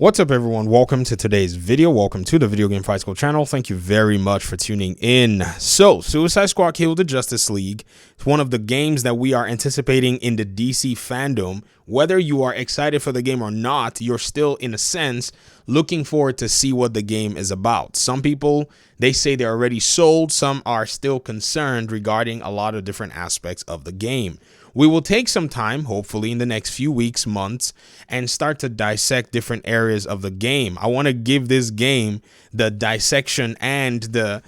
What's up, everyone? Welcome to today's video. Welcome to the Video Game Fight School channel. Thank you very much for tuning in. So, Suicide Squad killed the Justice League. It's one of the games that we are anticipating in the DC fandom. Whether you are excited for the game or not, you're still, in a sense, looking forward to see what the game is about. Some people, they say they're already sold. Some are still concerned regarding a lot of different aspects of the game. We will take some time, hopefully in the next few weeks, months, and start to dissect different areas of the game. I want to give this game the dissection and the,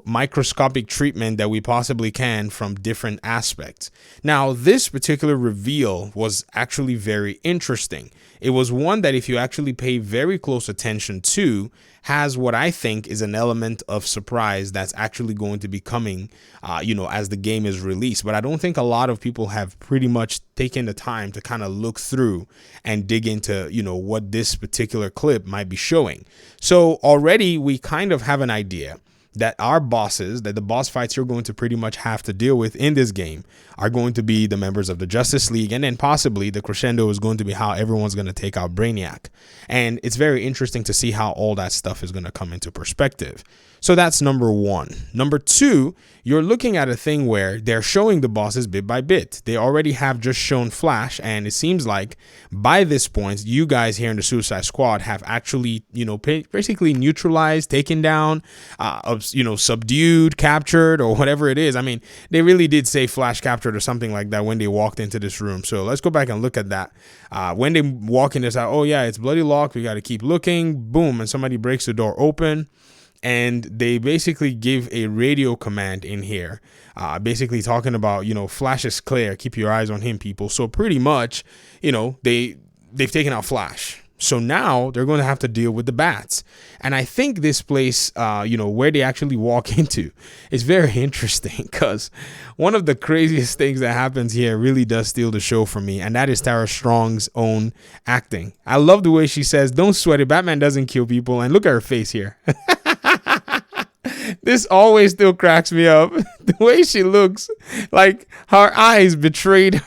microscopic treatment that we possibly can from different aspects. Now, this particular reveal was actually very interesting. It was one that, if you actually pay very close attention to, has what I think is an element of surprise that's actually going to be coming, as the game is released. But I don't think a lot of people have pretty much taken the time to kind of look through and dig into, what this particular clip might be showing. So already we kind of have an idea that our bosses, that the boss fights you're going to pretty much have to deal with in this game are going to be the members of the Justice League, and then possibly the crescendo is going to be how everyone's going to take out Brainiac. And it's very interesting to see how all that stuff is going to come into perspective. So that's number one. Number two, you're looking at a thing where they're showing the bosses bit by bit. They already have just shown Flash, and it seems like by this point, you guys here in the Suicide Squad have actually, basically neutralized, taken down, subdued, captured, or whatever it is. I mean, they really did say Flash captured or something like that when they walked into this room. So let's go back and look at that. When they walk in this out, oh yeah, it's bloody locked. We got to keep looking. Boom. And somebody breaks the door open. And they basically give a radio command in here, basically talking about, Flash is clear. Keep your eyes on him, people. So pretty much, they've taken out Flash. So now they're going to have to deal with the bats. And I think this place, where they actually walk into is very interesting, because one of the craziest things that happens here really does steal the show from me. And that is Tara Strong's own acting. I love the way she says, "Don't sweat it. Batman doesn't kill people." And look at her face here. This always still cracks me up. The way she looks, like her eyes betrayed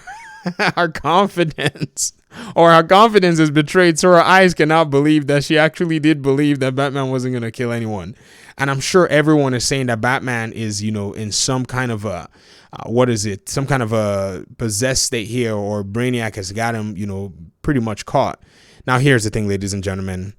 her confidence, or her confidence is betrayed. So her eyes cannot believe that she actually did believe that Batman wasn't going to kill anyone. And I'm sure everyone is saying that Batman is, in some kind of a, some kind of a possessed state here, or Brainiac has got him, pretty much caught. Now, here's the thing, ladies and gentlemen.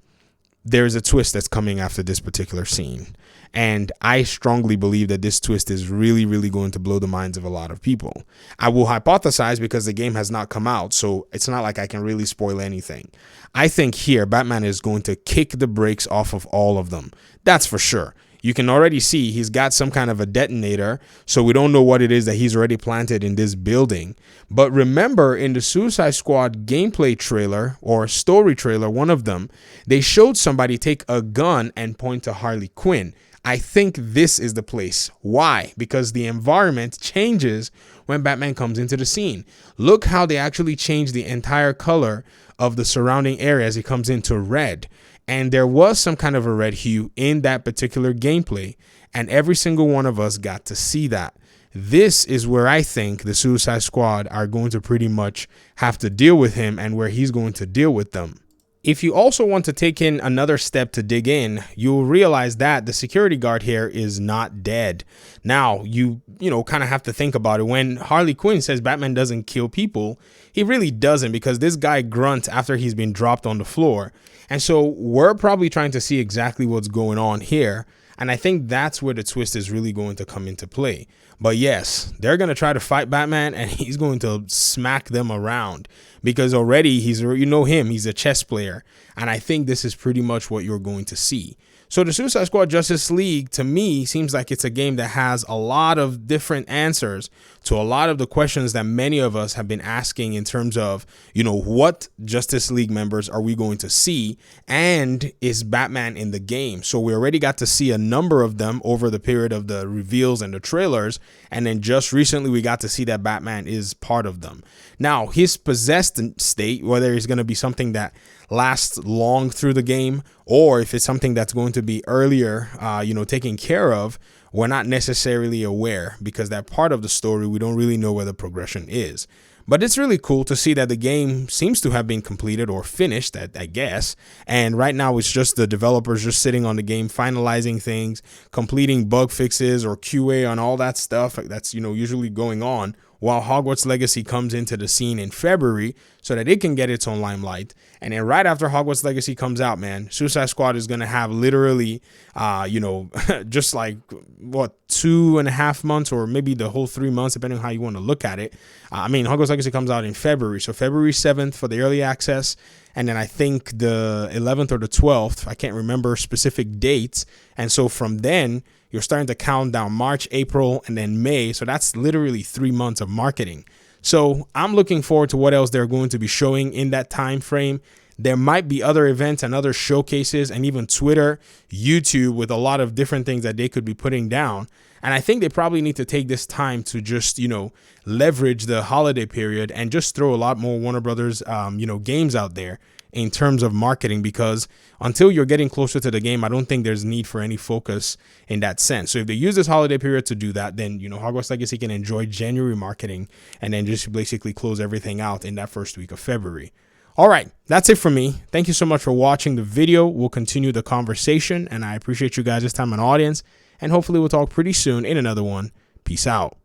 There's a twist that's coming after this particular scene. And I strongly believe that this twist is really, really going to blow the minds of a lot of people. I will hypothesize because the game has not come out, so it's not like I can really spoil anything. I think here Batman is going to kick the brakes off of all of them. That's for sure. You can already see he's got some kind of a detonator, so we don't know what it is that he's already planted in this building. But remember, in the Suicide Squad gameplay trailer or story trailer, one of them, they showed somebody take a gun and point to Harley Quinn. I think this is the place. Why? Because the environment changes when Batman comes into the scene. Look how they actually change the entire color of the surrounding area as he comes into red. And there was some kind of a red hue in that particular gameplay, and every single one of us got to see that. This is where I think the Suicide Squad are going to pretty much have to deal with him, and where he's going to deal with them. If you also want to take in another step to dig in, you'll realize that the security guard here is not dead. Now, you kind of have to think about it. When Harley Quinn says Batman doesn't kill people, he really doesn't, because this guy grunts after he's been dropped on the floor. And so we're probably trying to see exactly what's going on here. And I think that's where the twist is really going to come into play. But yes, they're going to try to fight Batman, and he's going to smack them around, because already he's a chess player. And I think this is pretty much what you're going to see. So the Suicide Squad Justice League, to me, seems like it's a game that has a lot of different answers to a lot of the questions that many of us have been asking in terms of, what Justice League members are we going to see, and is Batman in the game? So we already got to see a number of them over the period of the reveals and the trailers. And then just recently we got to see that Batman is part of them. Now, his possessed state, whether it's going to be something that lasts long through the game, or if it's something that's going to be earlier, taken care of, we're not necessarily aware, because that part of the story, we don't really know where the progression is. But it's really cool to see that the game seems to have been completed or finished, I guess. And right now it's just the developers just sitting on the game, finalizing things, completing bug fixes or QA on all that stuff that's, usually going on, while Hogwarts Legacy comes into the scene in February so that it can get its own limelight. And then right after Hogwarts Legacy comes out, man, Suicide Squad is going to have literally, just like, 2.5 months or maybe the whole 3 months, depending on how you want to look at it. Hogwarts Legacy comes out in February. So February 7th for the early access. And then I think the 11th or the 12th, I can't remember specific dates. And so from then, you're starting to count down March, April, and then May. So that's literally 3 months of marketing. So I'm looking forward to what else they're going to be showing in that time frame. There might be other events and other showcases and even Twitter, YouTube with a lot of different things that they could be putting down. And I think they probably need to take this time to just, leverage the holiday period and just throw a lot more Warner Brothers, games out there in terms of marketing, because until you're getting closer to the game, I don't think there's need for any focus in that sense. So if they use this holiday period to do that, then, Hogwarts Legacy can enjoy January marketing and then just basically close everything out in that first week of February. All right, that's it for me. Thank you so much for watching the video. We'll continue the conversation, and I appreciate you guys' time and audience, and hopefully we'll talk pretty soon in another one. Peace out.